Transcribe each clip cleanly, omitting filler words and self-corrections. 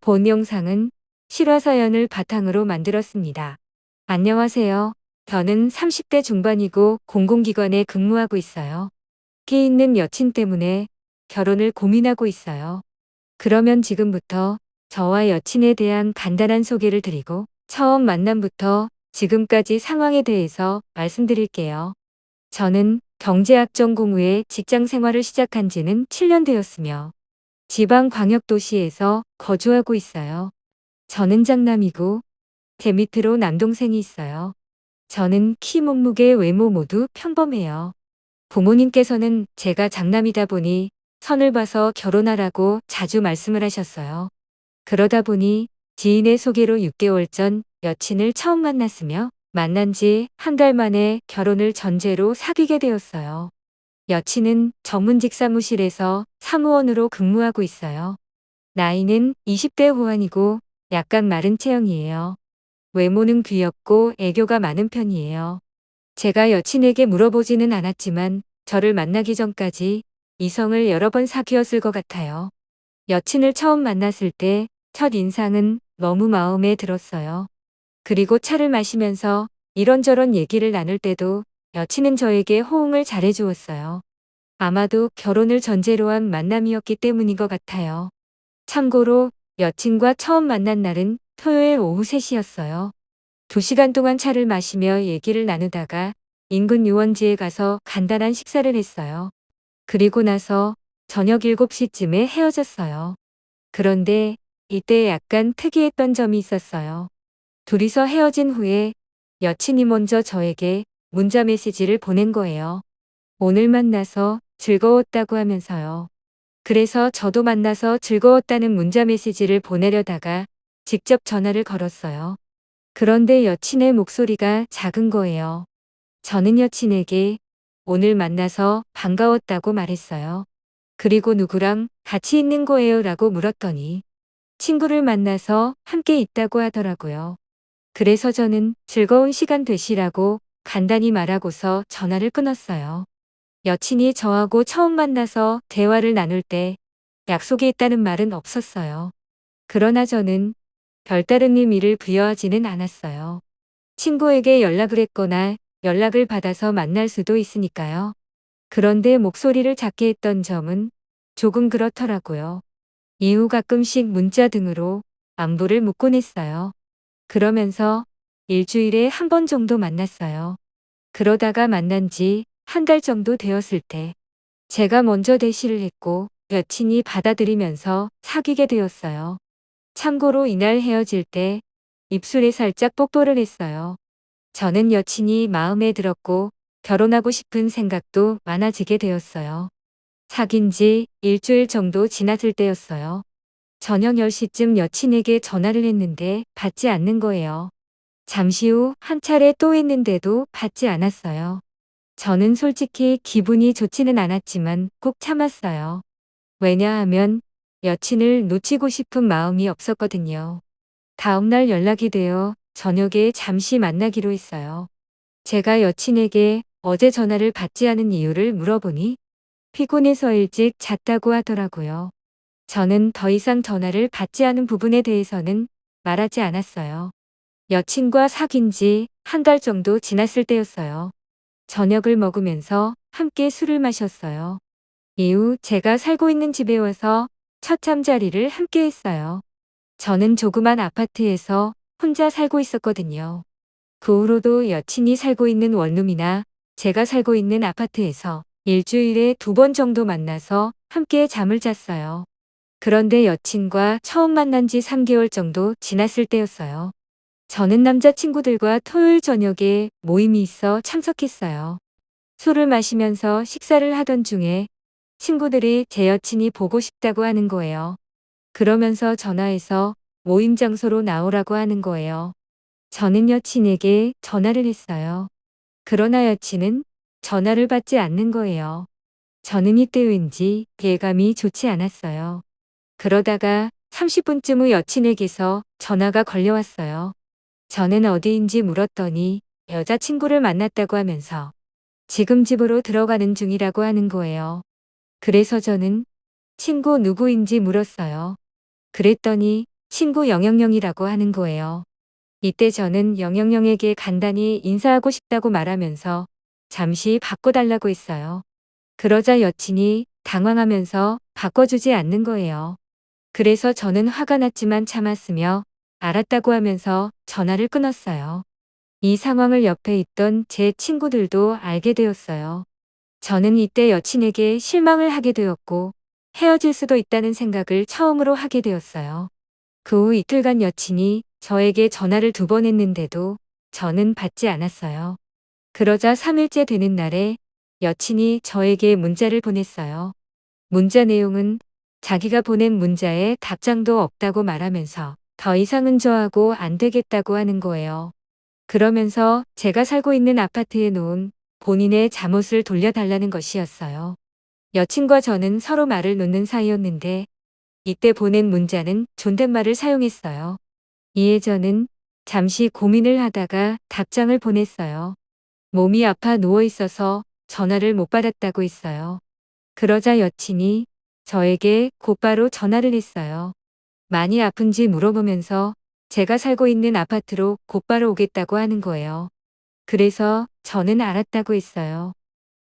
본 영상은 실화 사연을 바탕으로 만들었습니다. 안녕하세요. 저는 30대 중반이고 공공기관에 근무하고 있어요. 끼 있는 여친 때문에 결혼을 고민하고 있어요. 그러면 지금부터 저와 여친에 대한 간단한 소개를 드리고 처음 만남부터 지금까지 상황에 대해서 말씀드릴게요. 저는 경제학 전공 후에 직장 생활을 시작한 지는 7년 되었으며 지방광역도시에서 거주하고 있어요. 저는 장남이고 제 밑으로 남동생이 있어요. 저는 키, 몸무게, 외모 모두 평범해요. 부모님께서는 제가 장남이다 보니 선을 봐서 결혼하라고 자주 말씀을 하셨어요. 그러다 보니 지인의 소개로 6개월 전 여친을 처음 만났으며 만난 지 한 달 만에 결혼을 전제로 사귀게 되었어요. 여친은 전문직 사무실에서 사무원으로 근무하고 있어요. 나이는 20대 후반이고 약간 마른 체형이에요. 외모는 귀엽고 애교가 많은 편이에요. 제가 여친에게 물어보지는 않았지만 저를 만나기 전까지 이성을 여러 번 사귀었을 것 같아요. 여친을 처음 만났을 때 첫 인상은 너무 마음에 들었어요. 그리고 차를 마시면서 이런저런 얘기를 나눌 때도 여친은 저에게 호응을 잘해주었어요. 아마도 결혼을 전제로 한 만남이었기 때문인 것 같아요. 참고로 여친과 처음 만난 날은 토요일 오후 3시였어요. 2시간 동안 차를 마시며 얘기를 나누다가 인근 유원지에 가서 간단한 식사를 했어요. 그리고 나서 저녁 7시쯤에 헤어졌어요. 그런데 이때 약간 특이했던 점이 있었어요. 둘이서 헤어진 후에 여친이 먼저 저에게 문자 메시지를 보낸 거예요. 오늘 만나서 즐거웠다고 하면서요. 그래서 저도 만나서 즐거웠다는 문자 메시지를 보내려다가 직접 전화를 걸었어요. 그런데 여친의 목소리가 작은 거예요. 저는 여친에게 오늘 만나서 반가웠다고 말했어요. 그리고 누구랑 같이 있는 거예요? 라고 물었더니 친구를 만나서 함께 있다고 하더라고요. 그래서 저는 즐거운 시간 되시라고 간단히 말하고서 전화를 끊었어요. 여친이 저하고 처음 만나서 대화를 나눌 때 약속이 있다는 말은 없었어요. 그러나 저는 별다른 의미를 부여하지는 않았어요. 친구에게 연락을 했거나 연락을 받아서 만날 수도 있으니까요. 그런데 목소리를 작게 했던 점은 조금 그렇더라고요. 이후 가끔씩 문자 등으로 안부를 묻곤 했어요. 그러면서 일주일에 한 번 정도 만났어요. 그러다가 만난 지 한 달 정도 되었을 때 제가 먼저 대시를 했고 여친이 받아들이면서 사귀게 되었어요. 참고로 이날 헤어질 때 입술에 살짝 뽀뽀를 했어요. 저는 여친이 마음에 들었고 결혼하고 싶은 생각도 많아지게 되었어요. 사귄 지 일주일 정도 지났을 때였어요. 저녁 10시쯤 여친에게 전화를 했는데 받지 않는 거예요. 잠시 후 한 차례 또 했는데도 받지 않았어요. 저는 솔직히 기분이 좋지는 않았지만 꼭 참았어요. 왜냐하면 여친을 놓치고 싶은 마음이 없었거든요. 다음날 연락이 되어 저녁에 잠시 만나기로 했어요. 제가 여친에게 어제 전화를 받지 않은 이유를 물어보니 피곤해서 일찍 잤다고 하더라고요. 저는 더 이상 전화를 받지 않은 부분에 대해서는 말하지 않았어요. 여친과 사귄 지 한 달 정도 지났을 때였어요. 저녁을 먹으면서 함께 술을 마셨어요. 이후 제가 살고 있는 집에 와서 첫 잠자리를 함께 했어요. 저는 조그만 아파트에서 혼자 살고 있었거든요. 그 후로도 여친이 살고 있는 원룸이나 제가 살고 있는 아파트에서 일주일에 2번 정도 만나서 함께 잠을 잤어요. 그런데 여친과 처음 만난 지 3개월 정도 지났을 때였어요. 저는 남자친구들과 토요일 저녁에 모임이 있어 참석했어요. 술을 마시면서 식사를 하던 중에 친구들이 제 여친이 보고 싶다고 하는 거예요. 그러면서 전화해서 모임 장소로 나오라고 하는 거예요. 저는 여친에게 전화를 했어요. 그러나 여친은 전화를 받지 않는 거예요. 저는 이때 왠지 예감이 좋지 않았어요. 그러다가 30분쯤 후 여친에게서 전화가 걸려왔어요. 저는 어디인지 물었더니 여자친구를 만났다고 하면서 지금 집으로 들어가는 중이라고 하는 거예요. 그래서 저는 친구 누구인지 물었어요. 그랬더니 친구 영영영이라고 하는 거예요. 이때 저는 영영영에게 간단히 인사하고 싶다고 말하면서 잠시 바꿔달라고 했어요. 그러자 여친이 당황하면서 바꿔주지 않는 거예요. 그래서 저는 화가 났지만 참았으며 알았다고 하면서 전화를 끊었어요. 이 상황을 옆에 있던 제 친구들도 알게 되었어요. 저는 이때 여친에게 실망을 하게 되었고 헤어질 수도 있다는 생각을 처음으로 하게 되었어요. 그 후 이틀간 여친이 저에게 전화를 2번 했는데도 저는 받지 않았어요. 그러자 3일째 되는 날에 여친이 저에게 문자를 보냈어요. 문자 내용은 자기가 보낸 문자에 답장도 없다고 말하면서 더 이상은 저하고 안 되겠다고 하는 거예요. 그러면서 제가 살고 있는 아파트에 놓은 본인의 잠옷을 돌려달라는 것이었어요. 여친과 저는 서로 말을 놓는 사이였는데 이때 보낸 문자는 존댓말을 사용했어요. 이에 저는 잠시 고민을 하다가 답장을 보냈어요. 몸이 아파 누워 있어서 전화를 못 받았다고 했어요. 그러자 여친이 저에게 곧바로 전화를 했어요. 많이 아픈지 물어보면서 제가 살고 있는 아파트로 곧바로 오겠다고 하는 거예요. 그래서 저는 알았다고 했어요.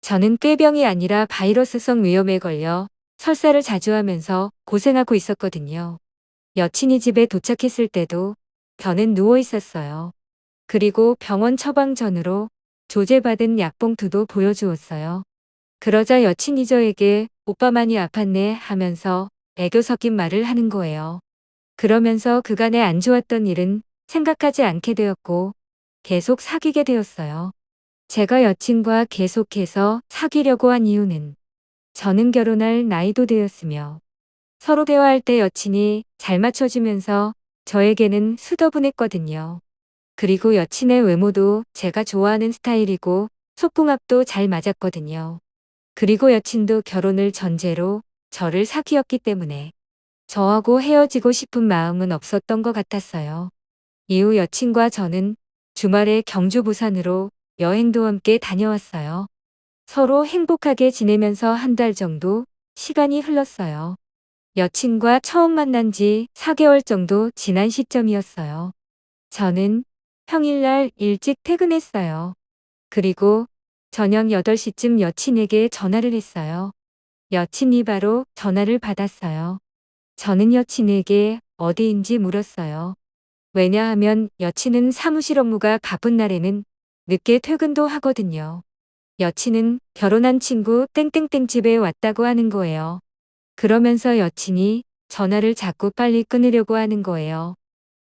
저는 꾀병이 아니라 바이러스성 위염에 걸려 설사를 자주 하면서 고생하고 있었거든요. 여친이 집에 도착했을 때도 저는 누워 있었어요. 그리고 병원 처방전으로 조제받은 약봉투도 보여주었어요. 그러자 여친이 저에게 오빠 많이 아팠네 하면서 애교 섞인 말을 하는 거예요. 그러면서 그간에 안 좋았던 일은 생각하지 않게 되었고 계속 사귀게 되었어요. 제가 여친과 계속해서 사귀려고 한 이유는 저는 결혼할 나이도 되었으며 서로 대화할 때 여친이 잘 맞춰주면서 저에게는 수더분했거든요. 그리고 여친의 외모도 제가 좋아하는 스타일이고 속궁합도 잘 맞았거든요. 그리고 여친도 결혼을 전제로 저를 사귀었기 때문에 저하고 헤어지고 싶은 마음은 없었던 것 같았어요. 이후 여친과 저는 주말에 경주 부산으로 여행도 함께 다녀왔어요. 서로 행복하게 지내면서 1달 정도 시간이 흘렀어요. 여친과 처음 만난 지 4개월 정도 지난 시점이었어요. 저는 평일날 일찍 퇴근했어요. 그리고 저녁 8시쯤 여친에게 전화를 했어요. 여친이 바로 전화를 받았어요. 저는 여친에게 어디인지 물었어요. 왜냐하면 여친은 사무실 업무가 바쁜 날에는 늦게 퇴근도 하거든요. 여친은 결혼한 친구 땡땡땡 집에 왔다고 하는 거예요. 그러면서 여친이 전화를 자꾸 빨리 끊으려고 하는 거예요.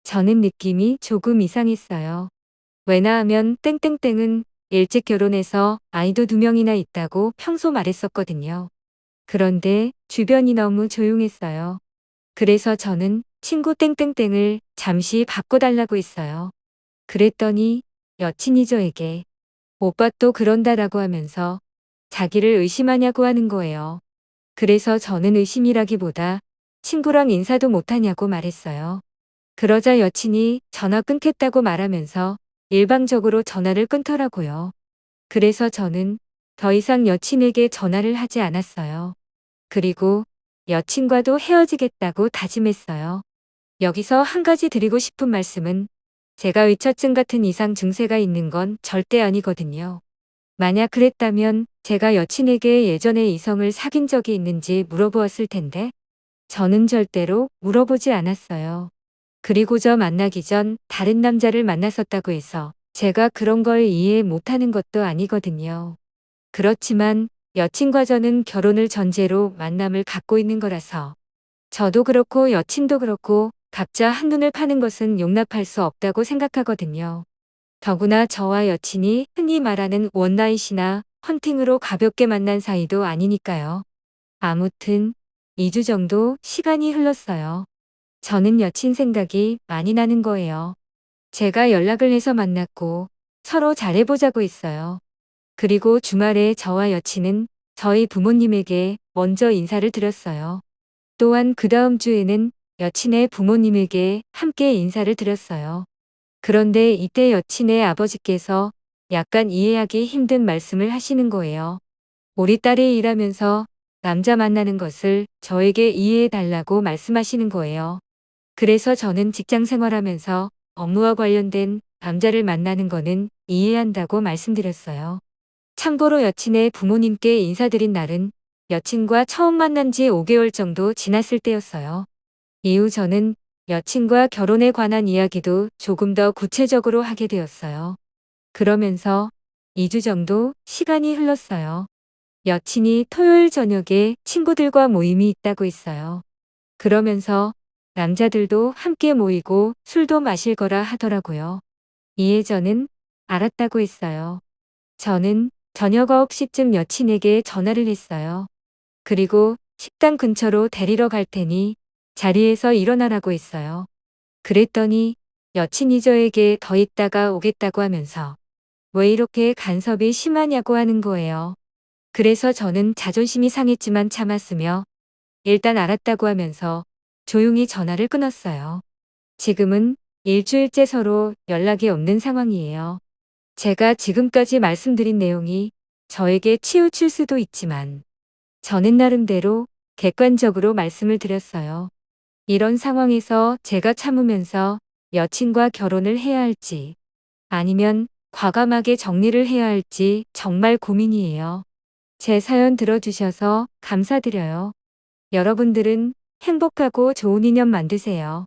저는 느낌이 조금 이상했어요. 왜냐하면 땡땡땡은 일찍 결혼해서 아이도 2명이나 있다고 평소 말했었거든요. 그런데 주변이 너무 조용했어요. 그래서 저는 친구 땡땡땡을 잠시 바꿔달라고 했어요. 그랬더니 여친이 저에게 오빠 또 그런다라고 하면서 자기를 의심하냐고 하는 거예요. 그래서 저는 의심이라기보다 친구랑 인사도 못하냐고 말했어요. 그러자 여친이 전화 끊겠다고 말하면서 일방적으로 전화를 끊더라고요. 그래서 저는 더 이상 여친에게 전화를 하지 않았어요. 그리고 여친과도 헤어지겠다고 다짐했어요. 여기서 한 가지 드리고 싶은 말씀은 제가 의처증 같은 이상 증세가 있는 건 절대 아니거든요. 만약 그랬다면 제가 여친에게 예전에 이성을 사귄 적이 있는지 물어보았을 텐데 저는 절대로 물어보지 않았어요. 그리고 저 만나기 전 다른 남자를 만났었다고 해서 제가 그런 걸 이해 못하는 것도 아니거든요. 그렇지만 여친과 저는 결혼을 전제로 만남을 갖고 있는 거라서 저도 그렇고 여친도 그렇고 각자 한눈을 파는 것은 용납할 수 없다고 생각하거든요. 더구나 저와 여친이 흔히 말하는 원나잇이나 헌팅으로 가볍게 만난 사이도 아니니까요. 아무튼 2주 정도 시간이 흘렀어요. 저는 여친 생각이 많이 나는 거예요. 제가 연락을 해서 만났고 서로 잘해보자고 했어요. 그리고 주말에 저와 여친은 저희 부모님에게 먼저 인사를 드렸어요. 또한 그 다음 주에는 여친의 부모님에게 함께 인사를 드렸어요. 그런데 이때 여친의 아버지께서 약간 이해하기 힘든 말씀을 하시는 거예요. 우리 딸이 일하면서 남자 만나는 것을 저에게 이해해 달라고 말씀하시는 거예요. 그래서 저는 직장 생활하면서 업무와 관련된 남자를 만나는 거는 이해한다고 말씀드렸어요. 참고로 여친의 부모님께 인사드린 날은 여친과 처음 만난 지 5개월 정도 지났을 때였어요. 이후 저는 여친과 결혼에 관한 이야기도 조금 더 구체적으로 하게 되었어요. 그러면서 2주 정도 시간이 흘렀어요. 여친이 토요일 저녁에 친구들과 모임이 있다고 했어요. 그러면서 남자들도 함께 모이고 술도 마실 거라 하더라고요. 이에 저는 알았다고 했어요. 저는 저녁 9시쯤 여친에게 전화를 했어요. 그리고 식당 근처로 데리러 갈 테니 자리에서 일어나라고 했어요. 그랬더니 여친이 저에게 더 있다가 오겠다고 하면서 왜 이렇게 간섭이 심하냐고 하는 거예요. 그래서 저는 자존심이 상했지만 참았으며 일단 알았다고 하면서 조용히 전화를 끊었어요. 지금은 일주일째 서로 연락이 없는 상황이에요. 제가 지금까지 말씀드린 내용이 저에게 치우칠 수도 있지만 저는 나름대로 객관적으로 말씀을 드렸어요. 이런 상황에서 제가 참으면서 여친과 결혼을 해야 할지 아니면 과감하게 정리를 해야 할지 정말 고민이에요. 제 사연 들어주셔서 감사드려요. 여러분들은 행복하고 좋은 인연 만드세요.